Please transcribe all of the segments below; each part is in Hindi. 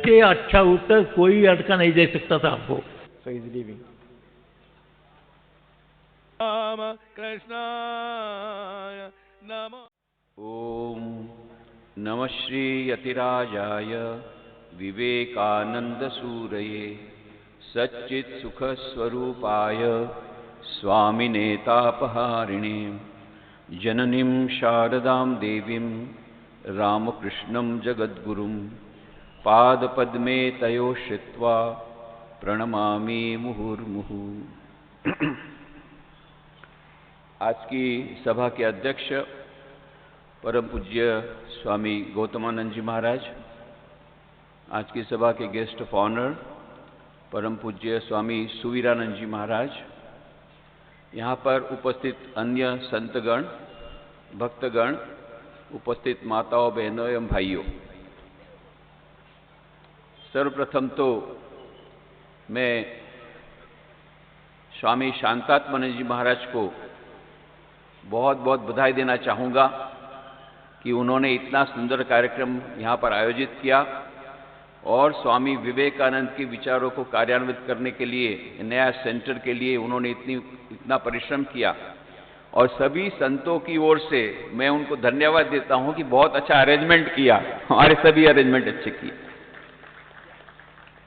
इससे अच्छा उत्तर कोई अटका नहीं दे सकता था आपको। So he's leaving. राम कृष्णाय नमः। ओम नमः श्री यतिराजाय विवेकानंद सूरये सच्चित् सुख स्वरूपाय स्वामिने तापहारिणे जननीं शारदां देवीं रामकृष्णं जगद्गुरुं पादपद्मे तयो श्रित्वा प्रणमामि मुहुर्मुहु। आज की सभा के अध्यक्ष परम पूज्य स्वामी गौतमानंद जी महाराज, आज की सभा के गेस्ट ऑफ ऑनर परम पूज्य स्वामी सुवीरानंद जी महाराज, यहाँ पर उपस्थित अन्य संतगण, भक्तगण, उपस्थित माताओं, बहनों एवं भाइयों, सर्वप्रथम तो मैं स्वामी शांतात्मानंद जी महाराज को बहुत बहुत बधाई देना चाहूँगा कि उन्होंने इतना सुंदर कार्यक्रम यहाँ पर आयोजित किया और स्वामी विवेकानंद के विचारों को कार्यान्वित करने के लिए, नया सेंटर के लिए उन्होंने इतना परिश्रम किया। और सभी संतों की ओर से मैं उनको धन्यवाद देता हूँ कि बहुत अच्छा अरेंजमेंट किया, हमारे सभी अरेंजमेंट अच्छे किए।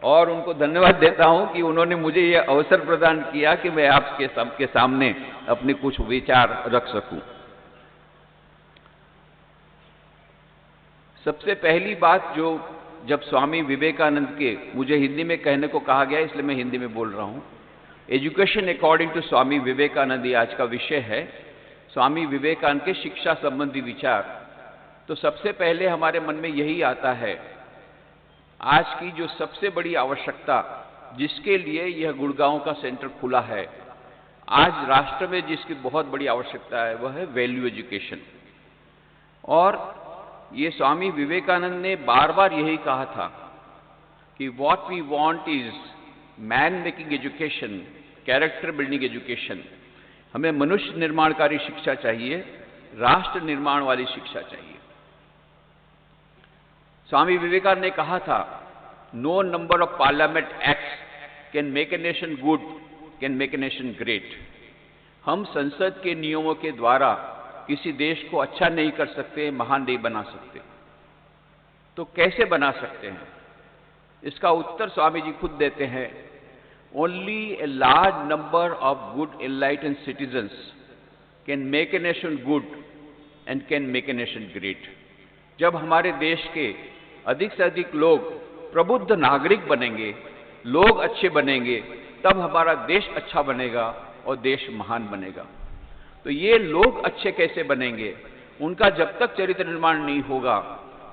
और उनको धन्यवाद देता हूं कि उन्होंने मुझे यह अवसर प्रदान किया कि मैं आपके सबके सामने अपने कुछ विचार रख सकूं। सबसे पहली बात जो जब स्वामी विवेकानंद के मुझे हिंदी में कहने को कहा गया, इसलिए मैं हिंदी में बोल रहा हूं। Education according to Swami Vivekananda, ये आज का विषय है। स्वामी विवेकानंद के शिक्षा संबंधी विचार। तो सबसे पहले हमारे मन में यही आता है, आज की जो सबसे बड़ी आवश्यकता जिसके लिए यह गुड़गांव का सेंटर खुला है, आज राष्ट्र में जिसकी बहुत बड़ी आवश्यकता है, वह है वैल्यू एजुकेशन। और ये स्वामी विवेकानंद ने बार बार यही कहा था कि what we want is man making education, character building education. हमें मनुष्य निर्माणकारी शिक्षा चाहिए, राष्ट्र निर्माण वाली शिक्षा चाहिए। स्वामी विवेकानंद ने कहा था, no number of parliament acts can make a nation good, can make a nation great. हम संसद के नियमों के द्वारा किसी देश को अच्छा नहीं कर सकते, महान नहीं बना सकते। तो कैसे बना सकते हैं? इसका उत्तर स्वामी जी खुद देते हैं, only a large number of good enlightened citizens can make a nation good and can make a nation great. जब हमारे देश के अधिक से अधिक लोग प्रबुद्ध नागरिक बनेंगे, लोग अच्छे बनेंगे, तब हमारा देश अच्छा बनेगा और देश महान बनेगा। तो ये लोग अच्छे कैसे बनेंगे? उनका जब तक चरित्र निर्माण नहीं होगा,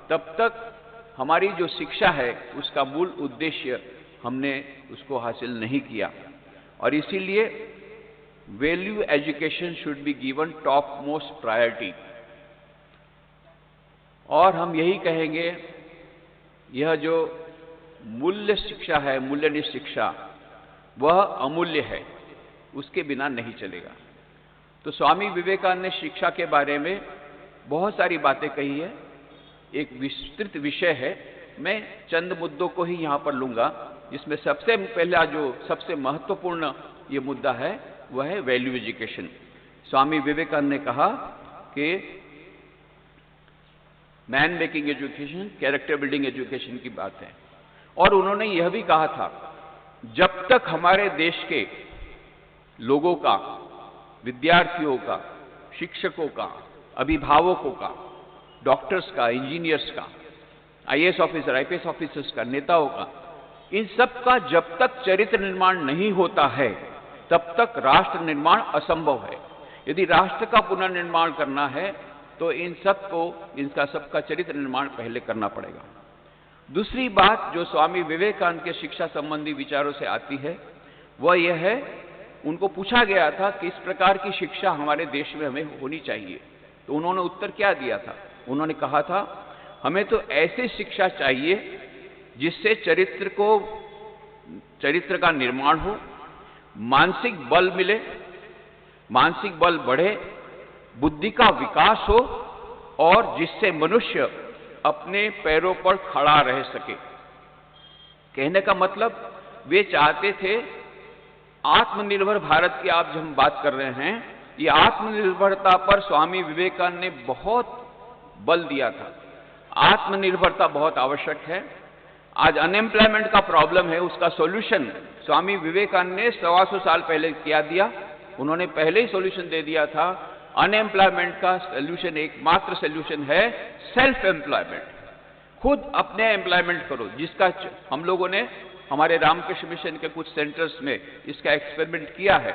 तब तक हमारी जो शिक्षा है उसका मूल उद्देश्य हमने उसको हासिल नहीं किया। और इसीलिए value education should be given top most priority. और हम यही कहेंगे, यह जो मूल्य शिक्षा है, मूल्यनिष्ठ शिक्षा, वह अमूल्य है, उसके बिना नहीं चलेगा। तो स्वामी विवेकानंद ने शिक्षा के बारे में बहुत सारी बातें कही है, एक विस्तृत विषय है। मैं चंद मुद्दों को ही यहाँ पर लूँगा, जिसमें सबसे पहला जो सबसे महत्वपूर्ण ये मुद्दा है वह है वैल्यू एजुकेशन। स्वामी विवेकानंद ने कहा कि man making education, character building education की बात है। और उन्होंने यह भी कहा था, जब तक हमारे देश के लोगों का, विद्यार्थियों का, शिक्षकों का, अभिभावकों का, डॉक्टर्स का, इंजीनियर्स का, आईएएस ऑफिसर, आईपीएस ऑफिसर्स का, नेताओं का, इन सब का जब तक चरित्र निर्माण नहीं होता है, तब तक राष्ट्र निर्माण असंभव है। यदि राष्ट्र का पुनर्निर्माण करना है तो इनका सबका चरित्र निर्माण पहले करना पड़ेगा। दूसरी बात जो स्वामी विवेकानंद के शिक्षा संबंधी विचारों से आती है, वह यह है, उनको पूछा गया था कि इस प्रकार की शिक्षा हमारे देश में हमें होनी चाहिए। तो उन्होंने उत्तर क्या दिया था? उन्होंने कहा था, हमें तो ऐसी शिक्षा चाहिए जिससे चरित्र का निर्माण हो, मानसिक बल मिले, मानसिक बल बढ़े, बुद्धि का विकास हो और जिससे मनुष्य अपने पैरों पर खड़ा रह सके। कहने का मतलब वे चाहते थे आत्मनिर्भर भारत की आप जो हम बात कर रहे हैं, ये आत्मनिर्भरता पर स्वामी विवेकानंद ने बहुत बल दिया था। आत्मनिर्भरता बहुत आवश्यक है। आज अनएम्प्लॉयमेंट का प्रॉब्लम है, उसका सॉल्यूशन स्वामी विवेकानंद ने 125 साल पहले किया दिया। उन्होंने पहले ही सॉल्यूशन दे दिया था। अनएम्प्लॉयमेंट का सॉल्यूशन, एकमात्र सॉल्यूशन है सेल्फ एम्प्लॉयमेंट। खुद अपने एम्प्लॉयमेंट करो, जिसका हम लोगों ने हमारे रामकृष्ण मिशन के कुछ सेंटर्स में इसका एक्सपेरिमेंट किया है।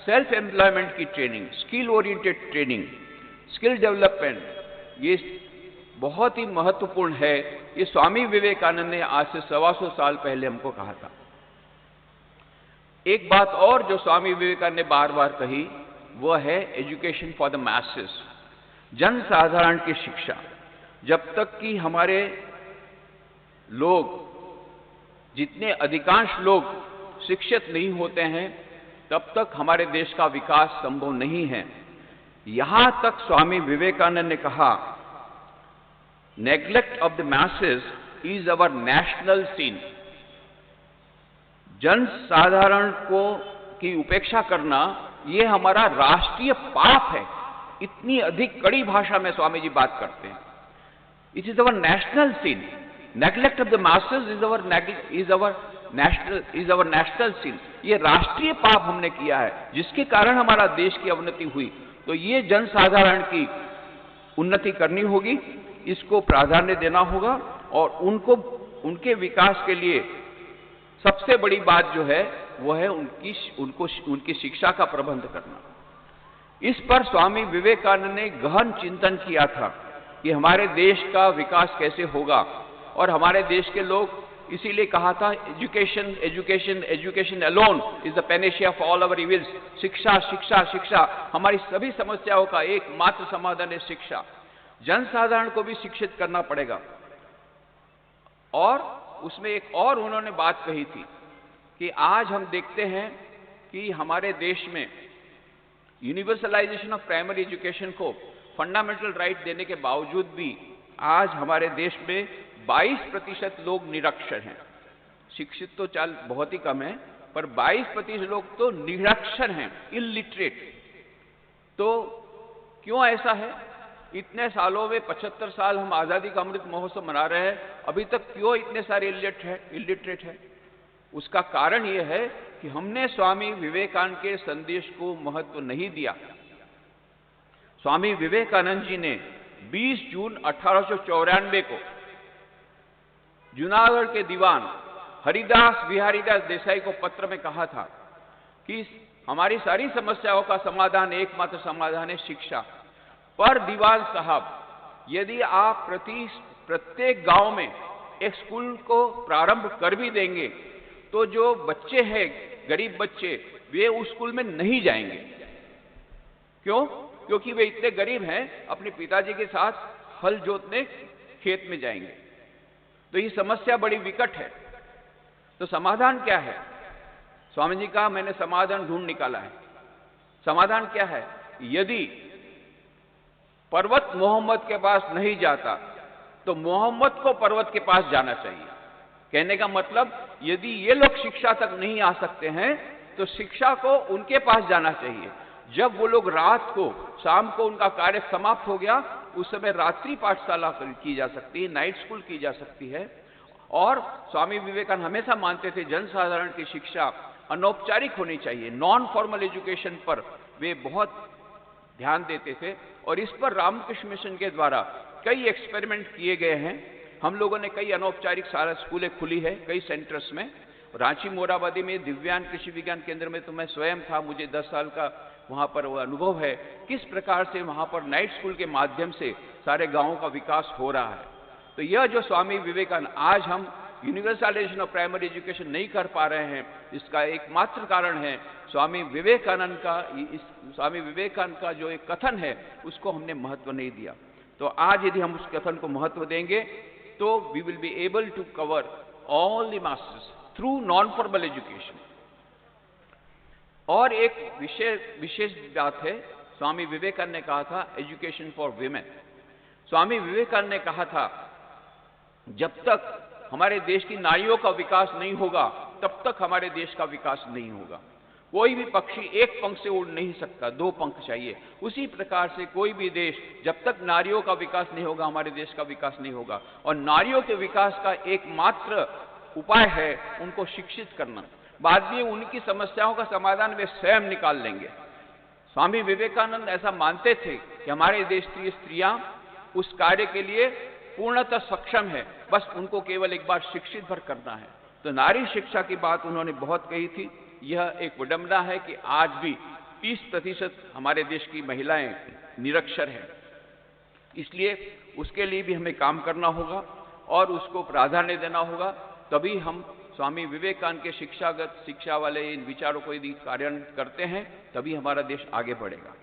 सेल्फ एम्प्लॉयमेंट की training, skill oriented training, skill development, ये बहुत ही महत्वपूर्ण है। ये स्वामी विवेकानंद ने आज से 125 साल पहले हमको कहा था। एक बात और जो स्वामी विवेकानंद ने बार बार कही, वह है एजुकेशन फॉर द मैसेस, जन साधारण की शिक्षा। जब तक कि हमारे लोग, जितने अधिकांश लोग शिक्षित नहीं होते हैं, तब तक हमारे देश का विकास संभव नहीं है। यहां तक स्वामी विवेकानंद ने कहा, neglect of the masses is our national sin. जन साधारण को की उपेक्षा करना ये हमारा राष्ट्रीय पाप है। इतनी अधिक कड़ी भाषा में स्वामी जी बात करते हैं। It is our national sin. Neglect of the masses is our national sin. ये राष्ट्रीय पाप हमने किया है, जिसके कारण हमारा देश की अवनति हुई। तो ये जन साधारण की उन्नति करनी होगी, इसको प्राधान्य देना होगा, और उनके विकास के लिए सबसे बड़ी बात जो है वो है उनकी शिक्षा का प्रबंध करना। इस पर स्वामी विवेकानंद ने गहन चिंतन किया था कि हमारे देश का विकास कैसे होगा, और हमारे देश के लोग, इसीलिए कहा था education education education alone is the Panacea of all our evils. शिक्षा शिक्षा शिक्षा, हमारी सभी समस्याओं का एकमात्र समाधान है शिक्षा। जनसाधारण को भी शिक्षित करना पड़ेगा। और उसमें एक और उन्होंने बात कही थी कि आज हम देखते हैं कि हमारे देश में यूनिवर्सलाइजेशन ऑफ प्राइमरी एजुकेशन को फंडामेंटल राइट देने के बावजूद भी आज हमारे देश में 22% लोग निरक्षर हैं। शिक्षित तो चाल बहुत ही कम है, पर 22% लोग तो निरक्षर हैं, इलिटरेट। तो क्यों ऐसा है? इतने सालों में 75 साल हम आजादी का अमृत महोत्सव मना रहे हैं, अभी तक क्यों इतने सारे इलिटरेट है? उसका कारण यह है कि हमने स्वामी विवेकानंद के संदेश को महत्व नहीं दिया। स्वामी विवेकानंद जी ने 20 जून 1894 को जूनागढ़ के दीवान हरिदास बिहारीदास देसाई को पत्र में कहा था कि हमारी सारी समस्याओं का समाधान, एकमात्र समाधान है शिक्षा। पर दीवान साहब, यदि आप प्रत्येक गांव में एक स्कूल को प्रारंभ कर भी देंगे, तो जो बच्चे हैं, गरीब बच्चे, वे उस स्कूल में नहीं जाएंगे। क्यों? क्योंकि वे इतने गरीब हैं, अपने पिताजी के साथ हल जोतने खेत में जाएंगे। तो ये समस्या बड़ी विकट है। तो समाधान क्या है? स्वामी जी का मैंने समाधान ढूंढ निकाला है। समाधान क्या है? यदि पर्वत मोहम्मद के पास नहीं जाता, तो मोहम्मद को पर्वत के पास जाना चाहिए। कहने का मतलब, यदि ये लोग शिक्षा तक नहीं आ सकते हैं, तो शिक्षा को उनके पास जाना चाहिए। जब वो लोग रात को, शाम को उनका कार्य समाप्त हो गया, उस समय रात्रि पाठशाला की जा सकती है, नाइट स्कूल की जा सकती है। और स्वामी विवेकानंद हमेशा मानते थे जनसाधारण की शिक्षा अनौपचारिक होनी चाहिए, नॉन फॉर्मल एजुकेशन पर वे बहुत ध्यान देते थे। और इस पर रामकृष्ण मिशन के द्वारा कई एक्सपेरिमेंट किए गए हैं। हम लोगों ने कई अनौपचारिक शाला स्कूलें खुली है कई सेंटर्स में। रांची मोराबादी में दिव्यांग कृषि विज्ञान केंद्र में तो मैं स्वयं था, मुझे 10 साल का वहां पर वो अनुभव है, किस प्रकार से वहां पर नाइट स्कूल के माध्यम से सारे गांवों का विकास हो रहा है। तो यह जो स्वामी विवेकानंद, आज हम यूनिवर्सलाइजेशन ऑफ प्राइमरी एजुकेशन नहीं कर पा रहे हैं, इसका एकमात्र कारण है स्वामी विवेकानंद का जो एक कथन है, उसको हमने महत्व नहीं दिया। तो आज यदि हम उस कथन को महत्व देंगे, तो we will be able to cover all the masses through non formal education. और एक विशेष बात है, स्वामी विवेकानंद ने कहा था एजुकेशन फॉर वीमेन। स्वामी विवेकानंद ने कहा था, जब तक हमारे देश की नारियों का विकास नहीं होगा, तब तक हमारे देश का विकास नहीं होगा। कोई भी पक्षी एक पंख से उड़ नहीं सकता, दो पंख चाहिए। उसी प्रकार से कोई भी देश, जब तक नारियों का विकास नहीं होगा, हमारे देश का विकास नहीं होगा। और नारियों के विकास का एकमात्र उपाय है उनको शिक्षित करना। बाद में उनकी समस्याओं का समाधान वे स्वयं निकाल लेंगे। स्वामी विवेकानंद ऐसा मानते थे कि हमारे देश की स्त्रियां उस कार्य के लिए पूर्णतः सक्षम है, बस उनको केवल एक बार शिक्षित भर करना है। तो नारी शिक्षा की बात उन्होंने बहुत कही थी। यह एक विडंबना है कि आज भी 30% हमारे देश की महिलाएं निरक्षर हैं। इसलिए उसके लिए भी हमें काम करना होगा और उसको प्राधान्य देना होगा। तभी हम स्वामी विवेकानंद के शिक्षा वाले इन विचारों को यदि कार्यान्वित करते हैं, तभी हमारा देश आगे बढ़ेगा।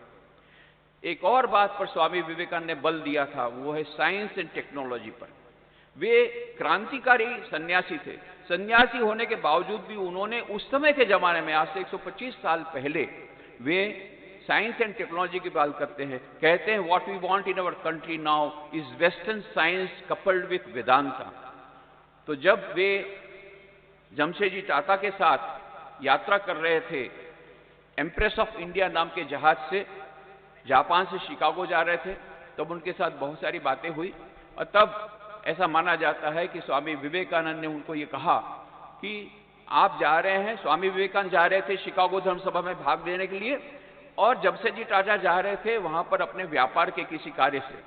एक और बात पर स्वामी विवेकानंद ने बल दिया था, वो है साइंस एंड टेक्नोलॉजी पर। वे क्रांतिकारी सन्यासी थे। सन्यासी होने के बावजूद भी उन्होंने उस समय के जमाने में, आज से 125 साल पहले, वे साइंस एंड टेक्नोलॉजी की बात करते हैं। कहते हैं what we want in our country now is western science coupled with Vedanta. तो जब वे जमशेदजी टाटा के साथ यात्रा कर रहे थे, एम्प्रेस ऑफ इंडिया नाम के जहाज से जापान से शिकागो जा रहे थे, तब उनके साथ बहुत सारी बातें हुई। और तब ऐसा माना जाता है कि स्वामी विवेकानंद ने उनको ये कहा कि आप जा रहे हैं, स्वामी विवेकानंद जा रहे थे शिकागो धर्म सभा में भाग लेने के लिए, और जमशेदजी टाटा जा रहे थे वहां पर अपने व्यापार के किसी कार्य से।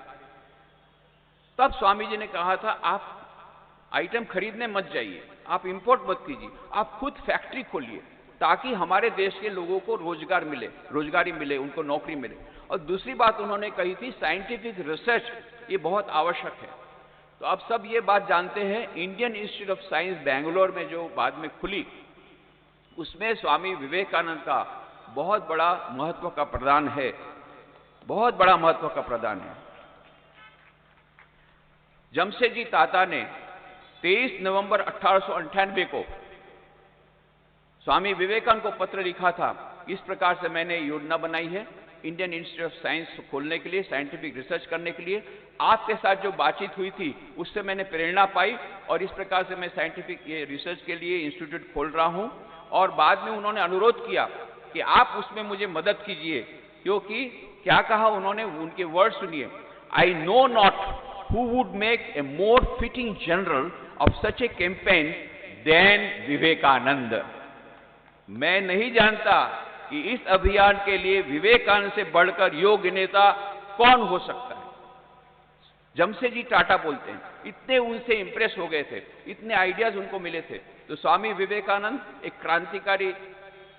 तब स्वामी जी ने कहा था, आप आइटम खरीदने मत जाइए, आप इंपोर्ट मत कीजिए, आप खुद फैक्ट्री खोलिए, ताकि हमारे देश के लोगों को रोजगारी मिले, उनको नौकरी मिले। और दूसरी बात उन्होंने कही थी, साइंटिफिक रिसर्च ये बहुत आवश्यक है। तो अब सब ये बात जानते हैं, Indian institute of science Bangalore में जो बाद में खुली, उसमें स्वामी विवेकानंद का बहुत बड़ा महत्व का प्रदान है, बहुत बड़ा महत्व का प्रदान है। जमशेदजी टाटा ने 23 नवंबर 1898 को स्वामी विवेकानंद को पत्र लिखा था, इस प्रकार से मैंने योजना बनाई है इंडियन इंस्टीट्यूट ऑफ साइंस खोलने के लिए, साइंटिफिक रिसर्च करने के लिए। आपके साथ जो बातचीत हुई थी उससे मैंने प्रेरणा पाई और इस प्रकार से मैं साइंटिफिक रिसर्च के लिए इंस्टीट्यूट खोल रहा हूं। और बाद में उन्होंने अनुरोध किया कि आप उसमें मुझे मदद कीजिए, क्योंकि क्या कहा उन्होंने, उनके वर्ड सुनिए, I know not who would make a more fitting general of such a campaign than Vivekananda. मैं नहीं जानता कि इस अभियान के लिए विवेकानंद से बढ़कर योग्य नेता कौन हो सकता है। जमशेदजी टाटा बोलते हैं, इतने उनसे इंप्रेस हो गए थे, इतने आइडियाज उनको मिले थे। तो स्वामी विवेकानंद एक क्रांतिकारी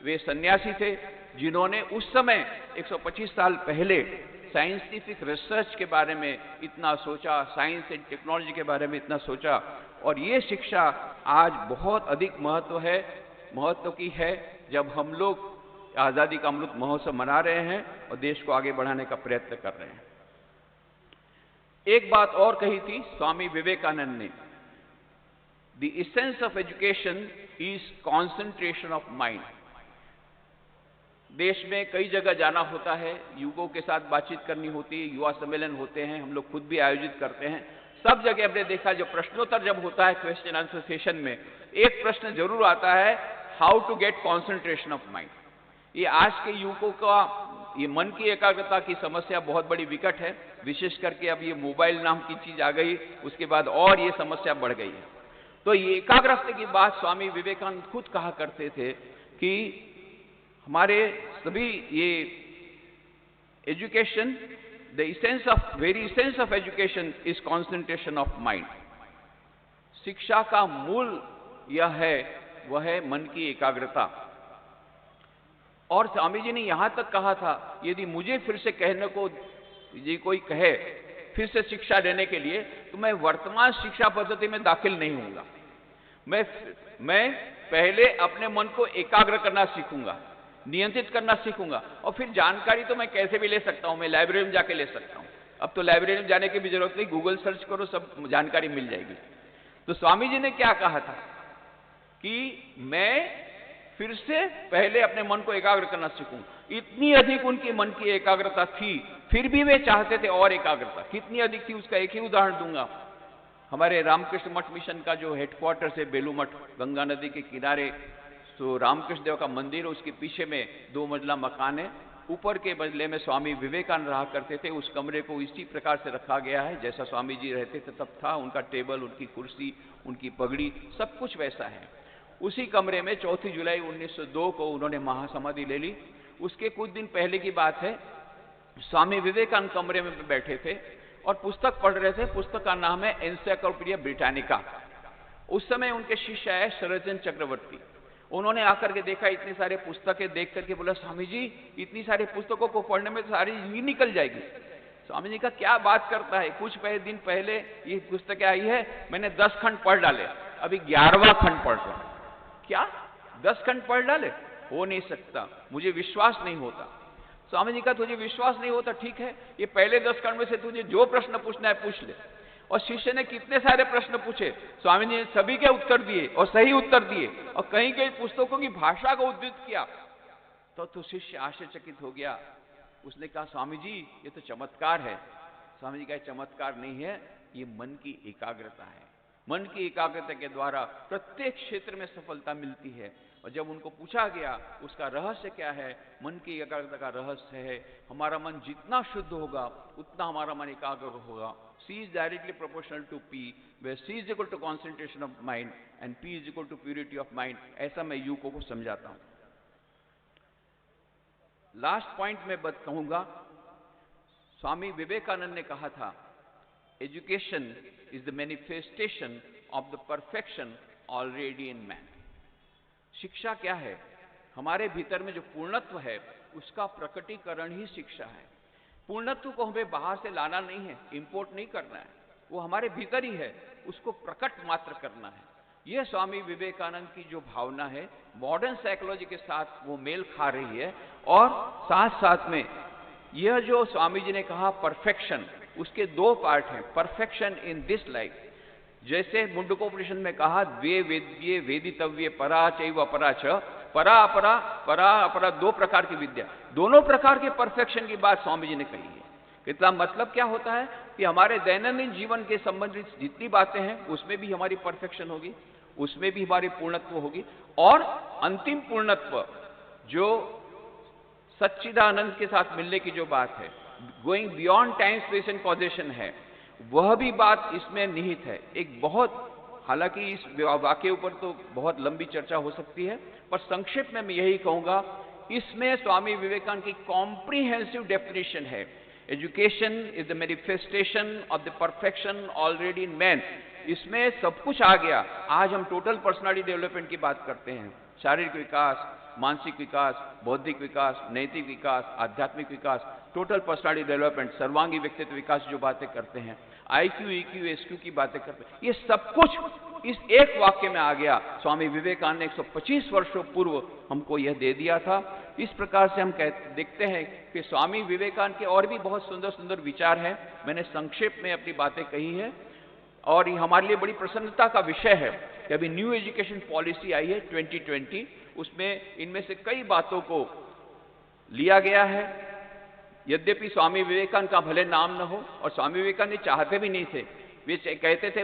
वे सन्यासी थे, जिन्होंने उस समय 125 साल पहले साइंटिफिक रिसर्च के बारे में इतना सोचा, साइंस एंड टेक्नोलॉजी के बारे में इतना सोचा। और ये शिक्षा आज बहुत अधिक महत्व की है, जब हम लोग आज़ादी का अमृत महोत्सव मना रहे हैं और देश को आगे बढ़ाने का प्रयत्न कर रहे हैं। एक बात और कही थी स्वामी विवेकानंद ने, the essence of education is concentration of mind. देश में कई जगह जाना होता है, युवकों के साथ बातचीत करनी होती है, युवा सम्मेलन होते हैं, हम लोग खुद भी आयोजित करते हैं। सब जगह हमने देखा, जो प्रश्नोत्तर जब होता है क्वेश्चन आंसर सेशन में, एक प्रश्न जरूर आता है, how to get concentration of mind. ये आज के युवकों का ये मन की एकाग्रता की समस्या बहुत बड़ी विकट है, विशेष करके अब ये मोबाइल नाम की चीज आ गई, उसके बाद और ये समस्या बढ़ गई है। तो ये एकाग्रता की बात स्वामी विवेकानंद खुद कहा करते थे कि हमारे सभी ये education, very essence of education is concentration of mind. शिक्षा का मूल यह है, वह है मन की एकाग्रता। और स्वामी जी ने यहां तक कहा था, यदि मुझे फिर से कहने को ये कोई कहे फिर से शिक्षा देने के लिए, तो मैं वर्तमान शिक्षा पद्धति में दाखिल नहीं होऊंगा। मैं पहले अपने मन को एकाग्र करना सीखूंगा, नियंत्रित करना सीखूंगा, और फिर जानकारी तो मैं कैसे भी ले सकता हूं, मैं लाइब्रेरी में जाके ले सकता हूं। अब तो लाइब्रेरी में जाने की भी जरूरत नहीं, गूगल सर्च करो, सब जानकारी मिल जाएगी। तो स्वामी जी ने क्या कहा था कि मैं फिर से पहले अपने मन को एकाग्र करना सीखूं। इतनी अधिक उनकी मन की एकाग्रता थी, फिर भी वे चाहते थे और एकाग्रता। कितनी अधिक थी उसका एक ही उदाहरण दूंगा। हमारे रामकृष्ण मठ मिशन का जो हेडक्वार्टर्स है बेलू मठ, गंगा नदी के किनारे, तो रामकृष्ण देव का मंदिर, उसके पीछे में 2 मंजिला मकान है। ऊपर के मंजिले में स्वामी विवेकानंद रहा करते थे। उस कमरे को इसी प्रकार से रखा गया है जैसा स्वामी जी रहते थे तब था। उनका टेबल, उनकी कुर्सी, उनकी पगड़ी, सब कुछ वैसा है। उसी कमरे में 4 जुलाई 1902 को उन्होंने महासमाधि ले ली। उसके कुछ दिन पहले की बात है, स्वामी विवेकानंद कमरे में बैठे थे और पुस्तक पढ़ रहे थे। पुस्तक का नाम है एनसाइक्लोपीडिया ब्रिटानिका। उस समय उनके शिष्य आए शरदचंद्र चक्रवर्ती। उन्होंने आकर के देखा, इतनी सारे पुस्तकें देख करके बोला, स्वामी जी इतनी सारी पुस्तकों को पढ़ने में तो सारी जिंदगी निकल जाएगी। स्वामी जी का क्या बात करता है, कुछ दिन पहले ये पुस्तकें आई है, मैंने 10 खंड पढ़ डाले, अभी 11वां खंड पढ़ रहा हूं। क्या 10 खंड पढ़ डाले? हो नहीं सकता, मुझे विश्वास नहीं होता। स्वामी जी का तुझे विश्वास नहीं होता, ठीक है, ये पहले 10 खंड में से तुझे जो प्रश्न पूछना है पूछ ले। और शिष्य ने कितने सारे प्रश्न पूछे, स्वामी जी ने सभी के उत्तर दिए और सही उत्तर दिए और कहीं कहीं पुस्तकों की भाषा को उद्धृत किया। तो शिष्य आश्चर्यचकित हो गया। उसने कहा, स्वामी जी ये तो चमत्कार है। स्वामी जी का चमत्कार नहीं है, ये मन की एकाग्रता है। मन की एकाग्रता के द्वारा प्रत्येक क्षेत्र में सफलता मिलती है। और जब उनको पूछा गया उसका रहस्य क्या है, मन की एकाग्रता का रहस्य है, हमारा मन जितना शुद्ध होगा उतना हमारा मन एकाग्र होगा। C is directly proportional to P, where C is equal to concentration of mind and P is equal to purity of mind। ऐसा मैं युवकों को समझाता हूं। लास्ट पॉइंट में कहूंगा, स्वामी विवेकानंद ने कहा था, education is the manifestation of the perfection already in man. शिक्षा क्या है? हमारे भीतर में जो पूर्णत्व है उसका प्रकटीकरण ही शिक्षा है। पूर्णत्व को हमें बाहर से लाना नहीं है, इंपोर्ट नहीं करना है, वो हमारे भीतर ही है, उसको प्रकट मात्र करना है। यह स्वामी विवेकानंद की जो भावना है मॉडर्न साइकोलॉजी के साथ वो मेल खा रही है। और साथ साथ में यह जो स्वामी जी ने कहा परफेक्शन, उसके 2 पार्ट हैं। परफेक्शन इन दिस लाइफ, जैसे मुंडकोपनिषद में कहा, द्वे वेद्ये वेदितव्ये परा चैव अपरा च, परा अपरा, परा अपरा 2 प्रकार की विद्या, दोनों प्रकार के परफेक्शन की बात स्वामी जी ने कही है। इसका मतलब क्या होता है कि हमारे दैनंदिन जीवन के संबंधित जितनी बातें हैं उसमें भी हमारी परफेक्शन होगी, उसमें भी हमारी पूर्णत्व होगी। और अंतिम पूर्णत्व जो सच्चिदानंद के साथ मिलने की जो बात है, going beyond time space and causation है, वह भी बात इसमें निहित है। एक बहुत, हालांकि इस वाक्य ऊपर तो बहुत लंबी चर्चा हो सकती है, पर संक्षेप में मैं यही कहूंगा, इसमें स्वामी विवेकानंद की कॉम्प्रिहेंसिव डेफिनेशन है, education is the manifestation of the perfection already in man. इसमें सब कुछ आ गया। आज हम टोटल पर्सनालिटी डेवलपमेंट की बात करते हैं, शारीरिक विकास, मानसिक विकास, बौद्धिक विकास, नैतिक विकास, आध्यात्मिक विकास, टोटल पर्सनालिटी डेवलपमेंट, सर्वांगी व्यक्तित्व विकास जो बातें करते हैं, IQ, EQ, SQ की बातें करते हैं, ये सब कुछ इस एक वाक्य में आ गया। स्वामी विवेकानंद ने 125 वर्षों पूर्व हमको यह दे दिया था। इस प्रकार से हम देखते हैं कि स्वामी विवेकानंद के और भी बहुत सुंदर सुंदर विचार हैं। मैंने संक्षेप में अपनी बातें कही है और ये हमारे लिए बड़ी प्रसन्नता का विषय है कि अभी न्यू एजुकेशन पॉलिसी आई है 2020, उसमें इनमें से कई बातों को लिया गया है। यद्यपि स्वामी विवेकानंद का भले नाम न हो, और स्वामी विवेकानंद चाहते भी नहीं थे, वे कहते थे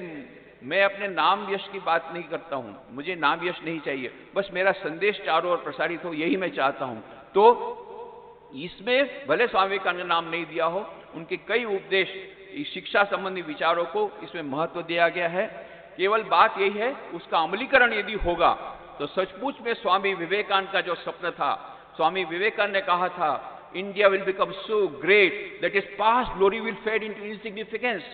मैं अपने नाम यश की बात नहीं करता हूं, मुझे नाम यश नहीं चाहिए, बस मेरा संदेश चारों ओर प्रसारित हो, यही मैं चाहता हूं। तो इसमें भले स्वामी विवेकानंद का नाम नहीं दिया हो, उनके कई उपदेश, इस शिक्षा संबंधी विचारों को इसमें महत्व दिया गया है। केवल बात यही है उसका अमलीकरण यदि होगा तो सचमुच में स्वामी विवेकानंद का जो स्वप्न था, स्वामी विवेकानंद ने कहा था, India will become so great that its past glory will fade into insignificance।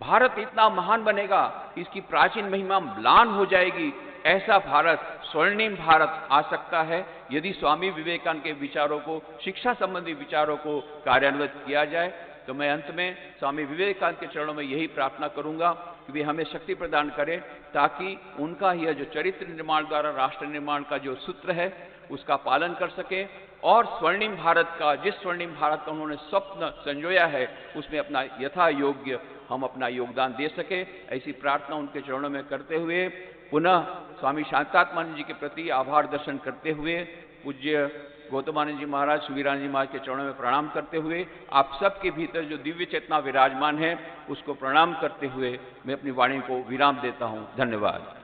Bharat इतना महान बनेगा कि इसकी प्राचीन महिमा म्लान हो जाएगी। ऐसा भारत, स्वर्णिम भारत आ सकता है यदि स्वामी विवेकानंद के विचारों को, शिक्षा संबंधी विचारों को कार्यान्वित किया जाए। तो मैं अंत में स्वामी विवेकानंद के चरणों में यही प्रार्थना करूंगा कि वे हमें शक्ति प्रदान करें ताकि उनका यह जो चरित्र निर्माण द्वारा राष्ट्र निर्माण का जो सूत्र है उसका पालन कर सके और स्वर्णिम भारत का, जिस स्वर्णिम भारत का उन्होंने स्वप्न संजोया है, उसमें अपना यथा योग्य हम अपना योगदान दे सके। ऐसी प्रार्थना उनके चरणों में करते हुए पुनः स्वामी शांतात्मानंद जी के प्रति आभार दर्शन करते हुए पूज्य गौतमानंद जी महाराज, सुवीरानंद जी महाराज के चरणों में प्रणाम करते हुए, आप सबके भीतर जो दिव्य चेतना विराजमान है उसको प्रणाम करते हुए मैं अपनी वाणी को विराम देता हूं। धन्यवाद।